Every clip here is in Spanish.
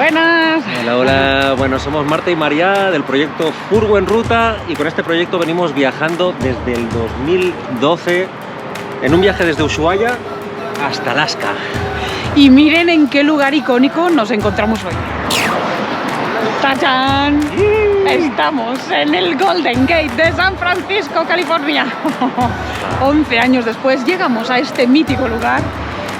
Buenas. Hola, hola. Bueno, somos Marta y María del proyecto Furgo en Ruta y con este proyecto venimos viajando desde el 2012 en un viaje desde Ushuaia hasta Alaska. Y miren en qué lugar icónico nos encontramos hoy. ¡Tachán! Estamos en el Golden Gate de San Francisco, California. 11 años después llegamos a este mítico lugar.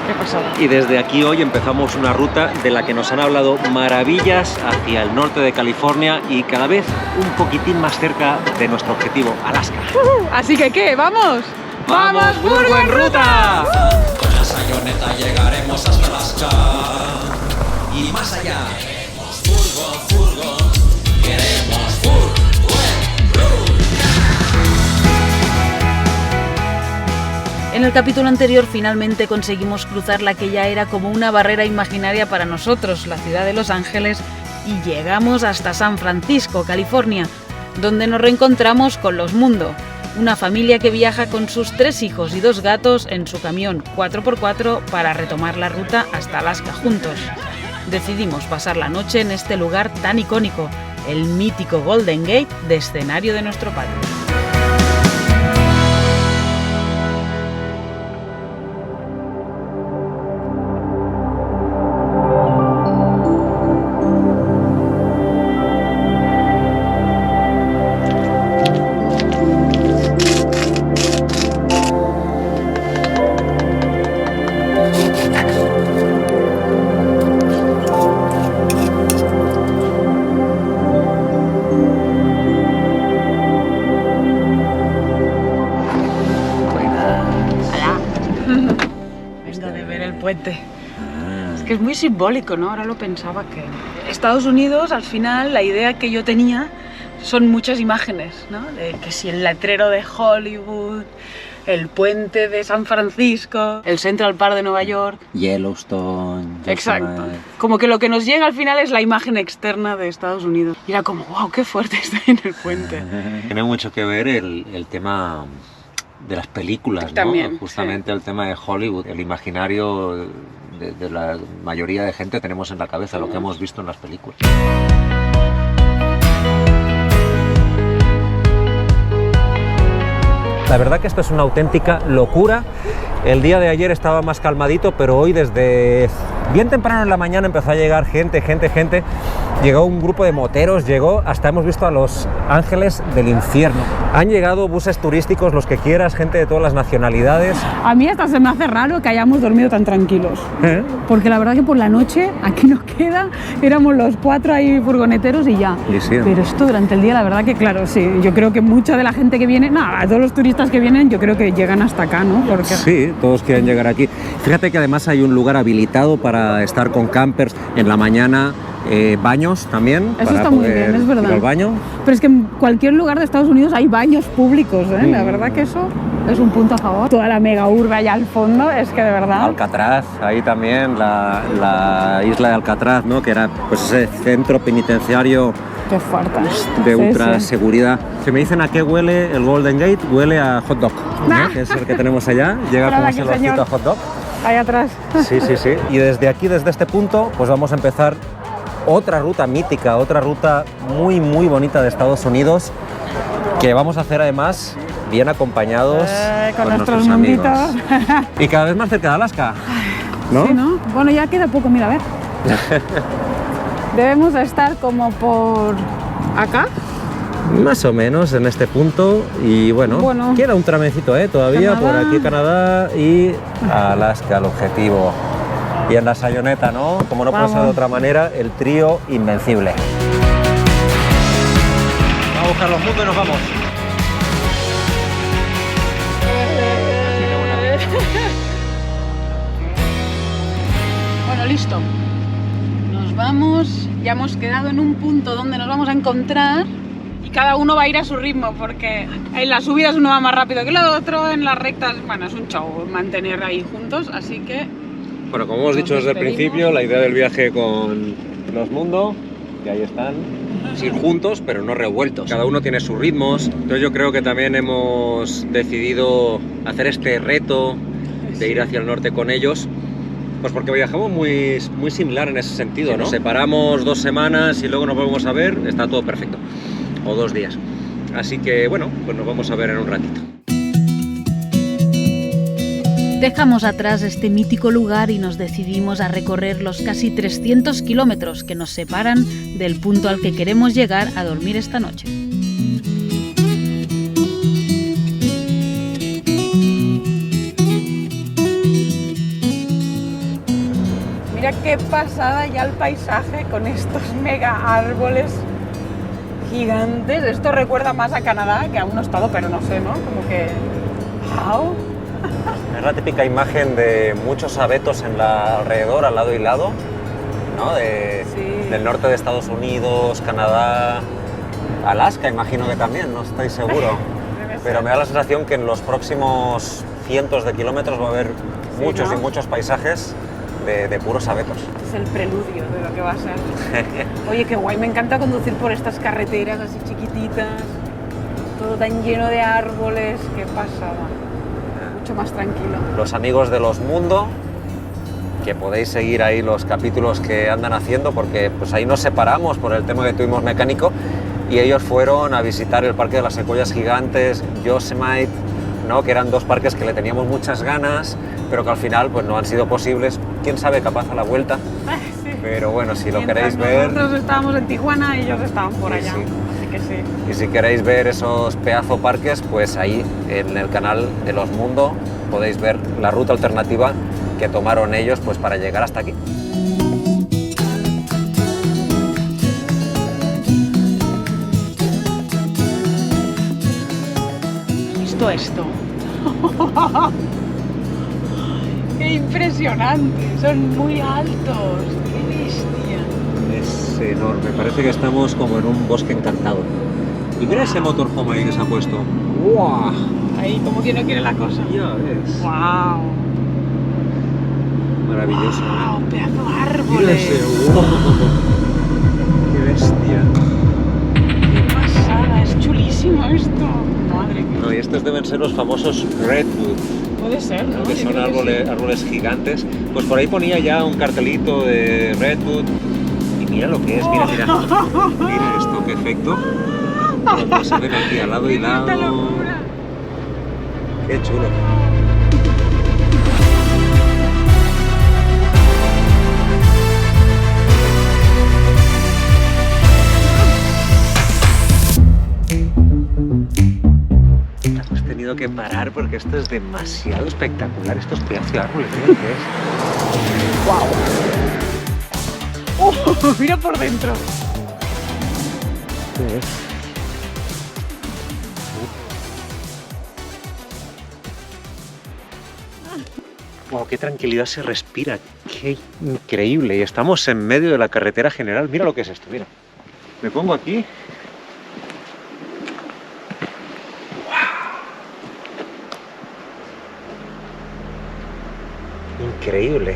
¿Qué pasó? Y desde aquí hoy empezamos una ruta de la que nos han hablado maravillas hacia el norte de California y cada vez un poquitín más cerca de nuestro objetivo, Alaska. Así que, ¿qué? ¿Vamos? ¡Vamos, Furgo en Ruta! Con la Sayoneta llegaremos hasta Alaska y más allá. Queremos Furgo, queremos Furgo en Ruta. En el capítulo anterior finalmente conseguimos cruzar la que ya era como una barrera imaginaria para nosotros, la ciudad de Los Ángeles, y llegamos hasta San Francisco, California, donde nos reencontramos con Los Mundo, una familia que viaja con sus 3 hijos y 2 gatos en su camión 4x4 para retomar la ruta hasta Alaska juntos. Decidimos pasar la noche en este lugar tan icónico, el mítico Golden Gate de escenario de nuestro patio. Es que es muy simbólico, ¿no? Ahora lo pensaba que... Estados Unidos, al final, la idea que yo tenía son muchas imágenes, ¿no? De que si el letrero de Hollywood, el puente de San Francisco, el Central Park de Nueva York... Yellowstone... Exacto. Como que lo que nos llega al final es la imagen externa de Estados Unidos. Y era como, wow, qué fuerte está en el puente. Tiene mucho que ver el tema de las películas, ¿no? También, justamente sí. El tema de Hollywood, el imaginario de la mayoría de gente tenemos en la cabeza lo que hemos visto en las películas. La verdad que esto es una auténtica locura. El día de ayer estaba más calmadito, pero hoy desde bien temprano en la mañana empezó a llegar gente. Llegó un grupo de moteros, hasta hemos visto a los ángeles del infierno. Han llegado buses turísticos, los que quieras, gente de todas las nacionalidades. A mí hasta se me hace raro que hayamos dormido tan tranquilos. Porque la verdad que por la noche, aquí nos queda, éramos los 4 ahí furgoneteros y ya. Y sí. Pero esto durante el día, la verdad que claro, sí. Yo creo que mucha de la gente que viene, todos los turistas que vienen, yo creo que llegan hasta acá, ¿no? Porque... Sí, todos quieren llegar aquí. Fíjate que además hay un lugar habilitado para estar con campers en la mañana. Baños también. Eso para está muy poder bien, es verdad. ir al baño. Pero es que en cualquier lugar de Estados Unidos hay baños públicos, ¿eh? La verdad que eso es un punto a favor. Toda la mega urbe allá al fondo, es que de verdad... Alcatraz, ahí también, la isla de Alcatraz, ¿no? Que era pues ese centro penitenciario Qué fuerte. de Sí, ultra sí. seguridad. Si me dicen a qué huele el Golden Gate, huele a hot dog, ¿no? Que es el que tenemos allá. Llega Espera con aquí, ese olorcito señor. a hot dog. Ahí atrás. Sí. Y desde aquí, desde este punto, pues vamos a empezar otra ruta mítica, otra ruta muy bonita de Estados Unidos, que vamos a hacer además bien acompañados Con nuestros amigos. munditos. Y cada vez más cerca de Alaska, ¿no? Sí, ¿no? Bueno, ya queda poco, mira, a ver. Debemos de estar como por acá. Más o menos en este punto y bueno. Queda un tramecito todavía Canadá. por aquí Canadá y Alaska el objetivo. Y en la Sayoneta, ¿no? Como no puede ser de otra manera, el trío invencible. Vamos a buscar los mundos y nos vamos. Bueno, listo. Nos vamos. Ya hemos quedado en un punto donde nos vamos a encontrar. Y cada uno va a ir a su ritmo, porque en las subidas uno va más rápido que el otro, en las rectas, bueno, es un show mantener ahí juntos, así que... Bueno, como hemos dicho desde el principio, la idea del viaje con Los Mundo, que ahí están, es ir juntos, pero no revueltos. Cada uno tiene sus ritmos, entonces yo creo que también hemos decidido hacer este reto de ir hacia el norte con ellos, Pues porque viajamos muy similar en ese sentido, Sí, ¿no? ¿no? Nos separamos 2 semanas y luego nos volvemos a ver, está todo perfecto. O 2 días. Así que bueno, pues nos vamos a ver en un ratito. Dejamos atrás este mítico lugar y nos decidimos a recorrer los casi 300 kilómetros que nos separan del punto al que queremos llegar a dormir esta noche. Mira qué pasada ya el paisaje con estos mega árboles gigantes. Esto recuerda más a Canadá, que aún no he estado, pero no sé, ¿no? Como que... ¡Wow! Es la típica imagen de muchos abetos alrededor, al lado y lado, ¿no? Sí. Del norte de Estados Unidos, Canadá, Alaska, imagino que también, no estoy seguro. Pero me da la sensación que en los próximos cientos de kilómetros va a haber muchos ¿no? y muchos paisajes de puros abetos. Es el preludio de lo que va a ser. Oye, qué guay, me encanta conducir por estas carreteras así chiquititas, todo tan lleno de árboles, qué pasada. Mucho más tranquilo. Los amigos de Los Mundo, que podéis seguir ahí los capítulos que andan haciendo, porque pues ahí nos separamos por el tema que tuvimos mecánico y ellos fueron a visitar el Parque de las Secuoyas Gigantes, Yosemite, ¿no? Que eran 2 parques que le teníamos muchas ganas, pero que al final pues no han sido posibles. Quién sabe, capaz a la vuelta. Sí. Pero bueno, si lo Mientras queréis ver... nosotros estábamos en Tijuana y ellos estaban por Sí, allá, sí. así que sí. Y si queréis ver esos pedazo parques, pues ahí en el canal de Los Mundo podéis ver la ruta alternativa que tomaron ellos pues para llegar hasta aquí. ¿Has visto esto? ¡Qué impresionante! Son muy altos, qué bestia. Es enorme, parece que estamos como en un bosque encantado. Y mira ese motorhome ahí que se ha puesto. ¡Wow! Ahí como que no quiere la cosa. Ya ves. ¡Wow! Maravilloso. ¡Wow! ¡Pedazo de Mira árboles! ese. ¡Wow! ¡Qué bestia! ¡Qué pasada! Es chulísimo esto. Madre mía. No, y estos deben ser los famosos redwood, Puede ser, ¿no? que Yo son creo que sí. árboles gigantes. Pues por ahí ponía ya un cartelito de redwood. Y mira lo que es, mira, mira. Mira esto, qué efecto. Como se ven aquí al lado y ¡Qué puta lado. locura! Qué chulo. Hemos tenido que parar porque esto es demasiado espectacular. Estos pedazos de árboles, mira qué es. Mira por dentro. ¿Qué es? Wow, qué tranquilidad se respira, qué increíble. Y estamos en medio de la carretera general. Mira lo que es esto, mira. Me pongo aquí. Wow. Increíble.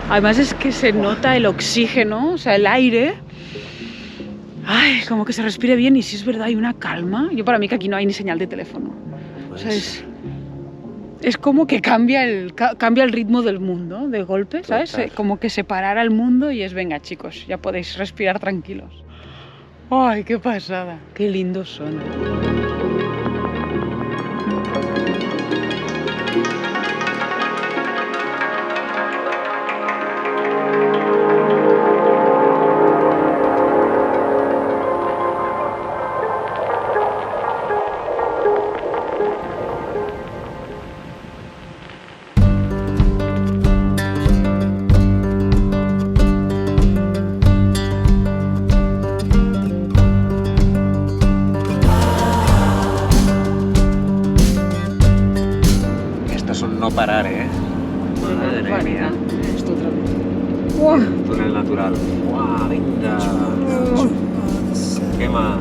Además es que se nota el oxígeno, o sea, el aire. Ay, como que se respire bien y si es verdad hay una calma. Yo para mí que aquí no hay ni señal de teléfono. O sea, es como que cambia el ritmo del mundo de golpe, ¿sabes? Total. Como que separar al mundo y es, venga chicos, ya podéis respirar tranquilos. Ay, qué pasada, qué lindos son. No parar, ¿eh? Madre mía. Esto otra vez. Túnel natural. ¡Guau! Venga. ¿Qué más?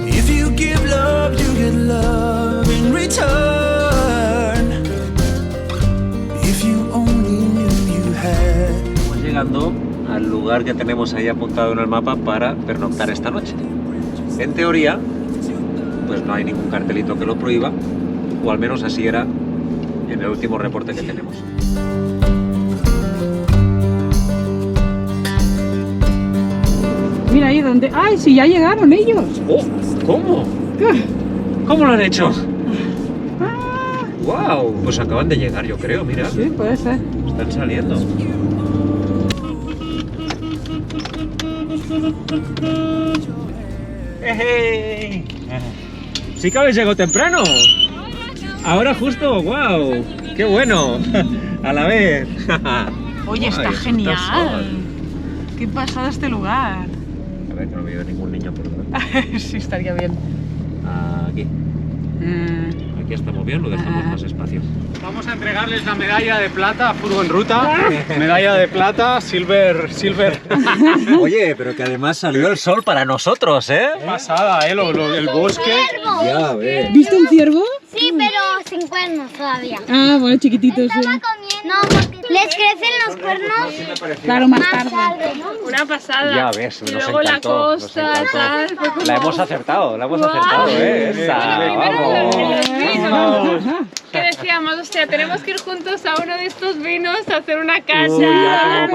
If you give love, you get love in return. If you only knew you had. Estamos llegando al lugar que tenemos ahí apuntado en el mapa para pernoctar esta noche. En teoría, pues no hay ningún cartelito que lo prohíba, o al menos así era en el último reporte que tenemos. Mira ahí donde... ¡Ay, sí, ya llegaron ellos! ¡Oh! ¿Cómo? ¿Cómo lo han hecho? ¡Wow! Pues acaban de llegar, yo creo, mira. Sí, puede ser. Están saliendo. ¡Hey! ¡Sí que habéis llegado temprano! Ahora justo, ¡wow! ¡Qué bueno! A la vez. Oye, está Ay, genial. sol. Qué pasada este lugar. A ver, que no veo ningún niño por delante. Sí, estaría bien. Aquí. Aquí estamos bien, lo dejamos más espacio. Vamos a entregarles la medalla de plata a Furgo en Ruta. Medalla de plata, silver. Oye, pero que además salió el sol para nosotros, ¿eh? Pasada, el bosque. Ya ves. ¿Viste un ciervo? Sí, pero sin cuernos todavía. Ah, bueno, chiquititos, sí. Estaba comiendo. No, porque les crecen los cuernos Claro, más más tarde. tarde, ¿no? Una pasada. Ya ves, Y nos luego encantó, la nos costa, encantó. tal. Fue como... La hemos acertado, ¿eh? Esa, Primero vamos. los vinos. Que decíamos, hostia, tenemos que ir juntos a uno de estos vinos a hacer una casa.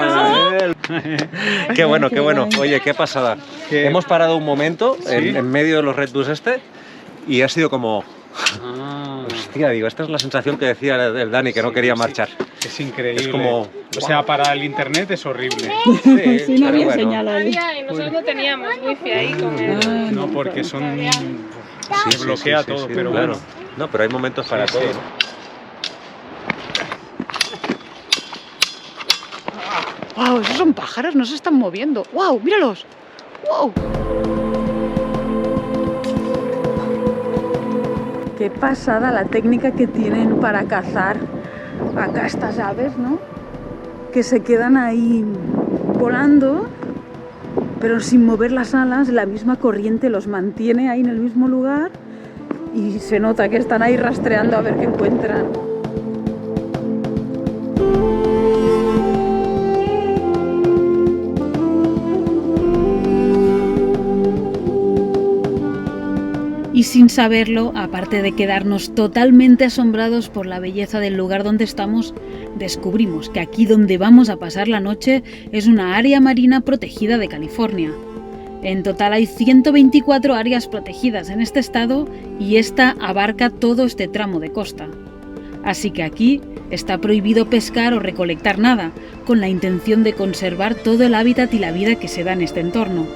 Qué bueno, qué bueno. Oye, qué pasada. ¿Qué? Hemos parado un momento ¿Sí? en medio de los Red Bulls y ha sido como... Ah, Hostia, digo, esta es la sensación que decía el Dani, que no quería marchar. es increíble. Es como... O sea, para el internet es horrible. Sí, Sí, no pero había bueno. señal ahí. Y nosotros no teníamos wifi ahí con él. No, porque son... Sí, Se bloquea todo, pero claro. bueno. No, pero hay momentos para Sí, todo, sí. ¿no? ¡Wow! Esos son pájaros, no se están moviendo. ¡Wow! ¡Míralos! ¡Wow! Qué pasada la técnica que tienen para cazar acá estas aves, ¿no? Que se quedan ahí volando, pero sin mover las alas, la misma corriente los mantiene ahí en el mismo lugar y se nota que están ahí rastreando a ver qué encuentran. Y sin saberlo, aparte de quedarnos totalmente asombrados por la belleza del lugar donde estamos, descubrimos que aquí donde vamos a pasar la noche es una área marina protegida de California. En total hay 124 áreas protegidas en este estado y esta abarca todo este tramo de costa. Así que aquí está prohibido pescar o recolectar nada, con la intención de conservar todo el hábitat y la vida que se da en este entorno,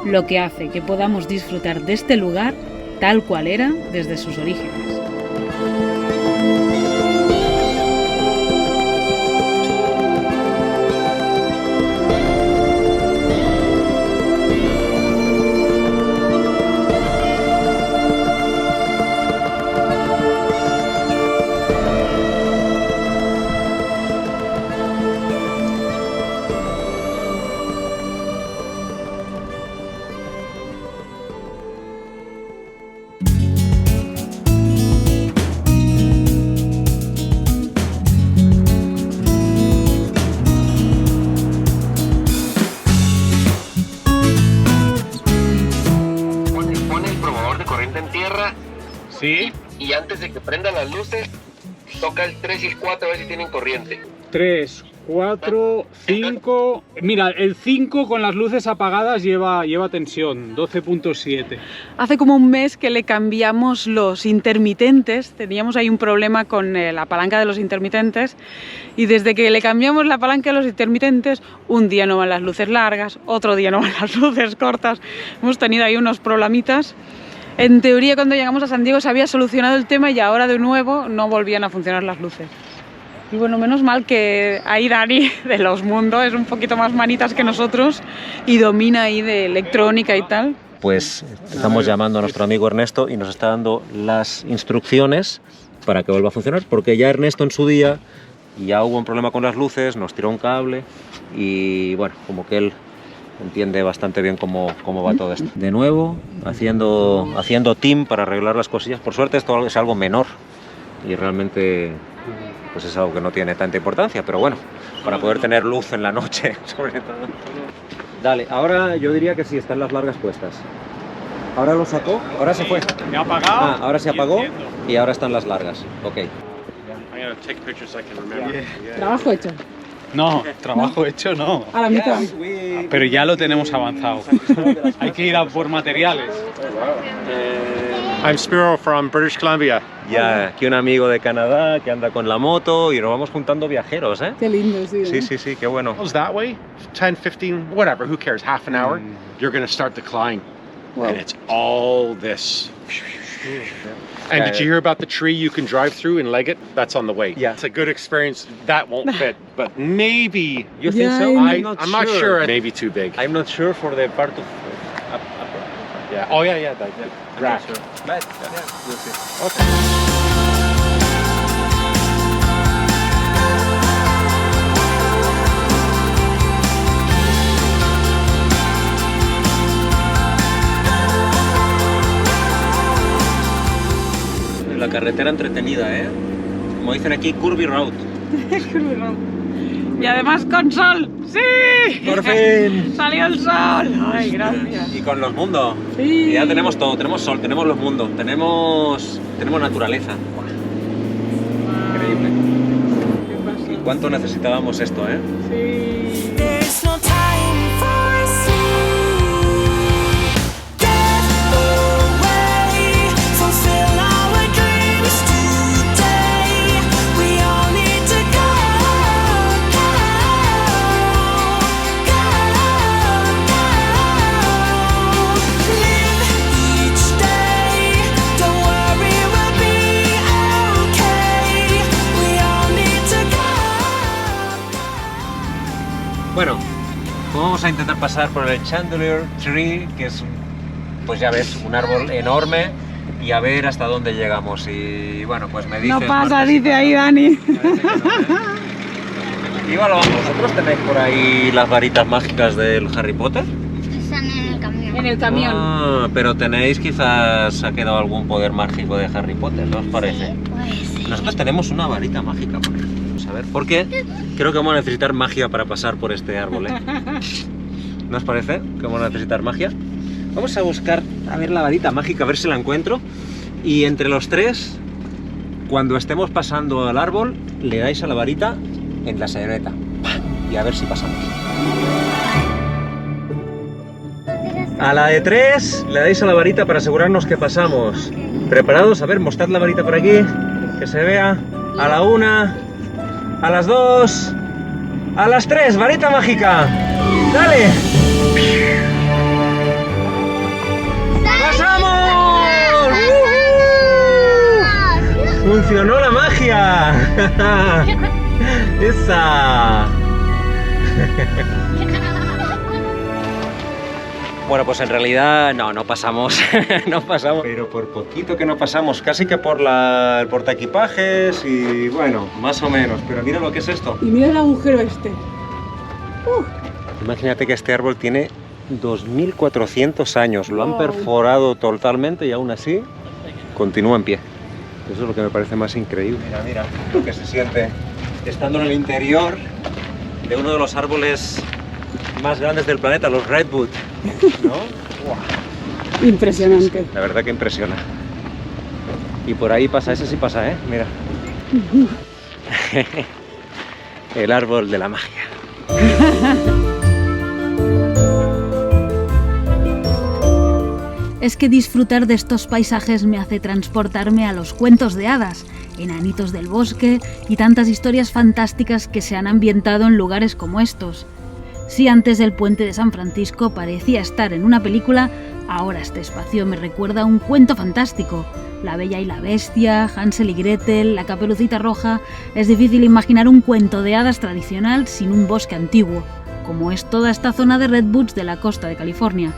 lo que hace que podamos disfrutar de este lugar tal cual era desde sus orígenes. Pone el probador de corriente en tierra ¿Sí? y antes de que prendan las luces, toca el 3 y el 4 a ver si tienen corriente. 3, 4, 5... Mira, el 5 con las luces apagadas lleva tensión, 12.7. Hace como un mes que le cambiamos los intermitentes, teníamos ahí un problema con la palanca de los intermitentes y desde que le cambiamos la palanca de los intermitentes, un día no van las luces largas, otro día no van las luces cortas, hemos tenido ahí unos problemitas. En teoría cuando llegamos a San Diego se había solucionado el tema y ahora de nuevo no volvían a funcionar las luces. Y bueno, menos mal que ahí Dani de Los Mundos es un poquito más manitas que nosotros y domina ahí de electrónica y tal. Pues estamos llamando a nuestro amigo Ernesto y nos está dando las instrucciones para que vuelva a funcionar, porque ya Ernesto en su día ya hubo un problema con las luces, nos tiró un cable y bueno, como que él entiende bastante bien cómo va todo esto. De nuevo, haciendo team para arreglar las cosillas. Por suerte esto es algo menor y realmente pues es algo que no tiene tanta importancia, pero bueno, para poder tener luz en la noche, sobre todo. Dale, ahora yo diría que sí, están las largas puestas. ¿Ahora lo sacó? ¿Ahora se fue? Me ha apagado. Ah, ahora se apagó y ahora están las largas. Ok. Trabajo hecho. No, trabajo hecho no. A la mitad. Pero ya lo tenemos avanzado. Hay que ir a por materiales. I'm Spiro from British Columbia. Ya, aquí un amigo de Canadá que anda con la moto y nos vamos juntando viajeros, ¿eh? Qué lindo, sí. Sí, sí, sí, qué bueno. Goes that way, 10, 15, whatever, who cares, half an hour, you're going to start the climb. Wow. And it's all this. And did you hear about the tree you can drive through in Leggett? That's on the way. Yeah. It's a good experience. That won't fit, but maybe. You think Yeah, so? I'm I'm not sure. Maybe too big. I'm not sure for the part of... Yeah. Oh, yeah. That rack. But, yeah, we'll see. Okay. La carretera entretenida, ¿eh? Como dicen aquí, Curvy Road. Y además con sol. ¡Sí! ¡Por fin! ¡Salió el sol! ¡Ay, gracias! Y con los mundos. Sí. Y ya tenemos todo, tenemos sol, tenemos los mundos, tenemos naturaleza. Increíble. ¿Y cuánto necesitábamos esto, eh? Sí. There's no time for sleep. Get away, fulfill our dreams today. We all need to go, go, go, go. Live each day. Don't worry, we'll be okay. We all need to go. Bueno, pues vamos a intentar pasar por el Chandelier Tree, que es, pues ya ves, un árbol enorme, y a ver hasta dónde llegamos. Y bueno, pues me dices... No pasa, Marta, dice ahí Dani. parece que no, ¿eh? Y bueno, ¿vosotros tenéis por ahí las varitas mágicas del Harry Potter? Están en el camión. En el camión. Ah, pero tenéis, quizás ha quedado algún poder mágico de Harry Potter, ¿no os parece? Pues Nosotros tenemos una varita mágica por ahí. Vamos a ver, porque creo que vamos a necesitar magia para pasar por este árbol, ¿eh? ¿No os parece que vamos a necesitar magia? Vamos a buscar, a ver la varita mágica, a ver si la encuentro. Y entre los tres, cuando estemos pasando al árbol, le dais a la varita en la saeta. Y a ver si pasamos. A la de 3 le dais a la varita para asegurarnos que pasamos. ¿Preparados? A ver, mostrad la varita por aquí, que se vea. A la 1, a las 2, a las 3, varita mágica. ¡Dale! ¡Pasamos! ¡Uhú! ¡Funcionó la magia! ¡Esa! Bueno, pues en realidad no pasamos, no pasamos. Pero por poquito que no pasamos, casi que por el portaequipajes y bueno, más o menos. Pero mira lo que es esto. Y mira el agujero este. Imagínate que este árbol tiene 2400 años, lo han perforado totalmente y aún así continúa en pie. Eso es lo que me parece más increíble. Mira, mira lo que se siente estando en el interior de uno de los árboles más grandes del planeta, los Redwood, ¿no? Wow. Impresionante. La verdad que impresiona. Y por ahí pasa, ese sí pasa, ¿eh? Mira. El árbol de la magia. Es que disfrutar de estos paisajes me hace transportarme a los cuentos de hadas, enanitos del bosque y tantas historias fantásticas que se han ambientado en lugares como estos. Si antes el puente de San Francisco parecía estar en una película, ahora este espacio me recuerda a un cuento fantástico. La Bella y la Bestia, Hansel y Gretel, la Caperucita Roja... Es difícil imaginar un cuento de hadas tradicional sin un bosque antiguo, como es toda esta zona de redwoods de la costa de California.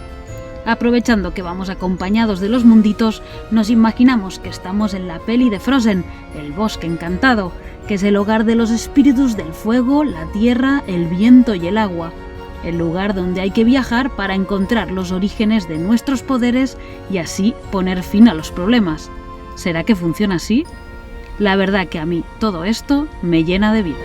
Aprovechando que vamos acompañados de los munditos, nos imaginamos que estamos en la peli de Frozen, el bosque encantado, que es el hogar de los espíritus del fuego, la tierra, el viento y el agua. El lugar donde hay que viajar para encontrar los orígenes de nuestros poderes y así poner fin a los problemas. ¿Será que funciona así? La verdad que a mí todo esto me llena de vida.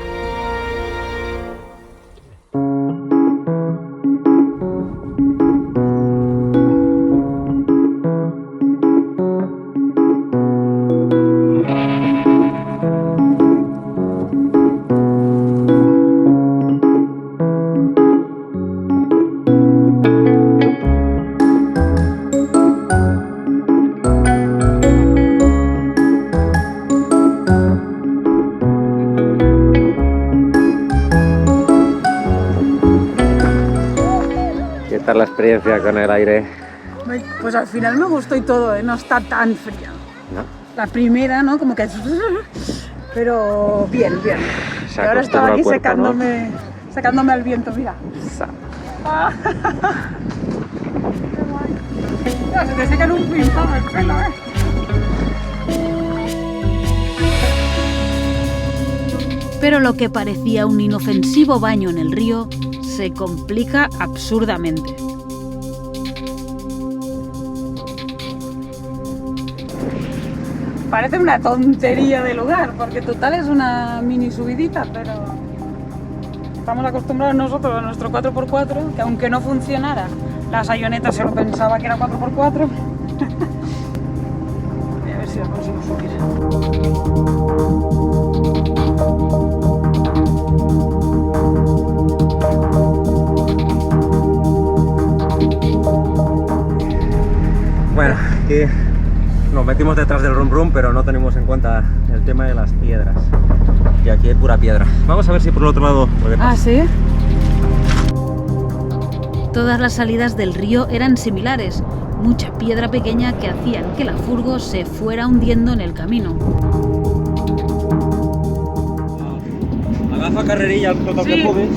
tal la experiencia con el aire? Pues al final me gustó y todo, ¿eh? No está tan fría. ¿No? La primera, ¿no? Como que... Pero bien, bien. Se Y ahora estaba acostumbra aquí al cuerpo, secándome al viento, mira. Se te secan un pimpón el pelo, ¿eh? Pero lo que parecía un inofensivo baño en el río se complica absurdamente. Parece una tontería de lugar, porque total es una mini subidita, pero estamos acostumbrados nosotros a nuestro 4x4, que aunque no funcionara, la Sayoneta se lo pensaba que era 4x4. Voy a ver si lo consigo subir. Bueno, aquí nos metimos detrás del rum rum, pero no tenemos en cuenta el tema de las piedras. Y aquí hay pura piedra. Vamos a ver si por el otro lado lo que pasa. Ah, ¿sí? Todas las salidas del río eran similares, mucha piedra pequeña que hacían que la furgo se fuera hundiendo en el camino. Agafa carrerilla al total que puedes.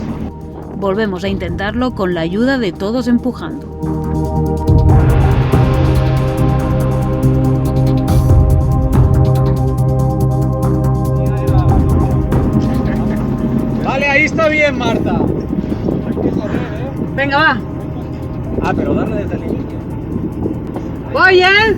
Volvemos a intentarlo con la ayuda de todos empujando. Vale, ahí está bien, Marta. Venga, va. Ah, pero darle desde el inicio. Voy, ¿eh?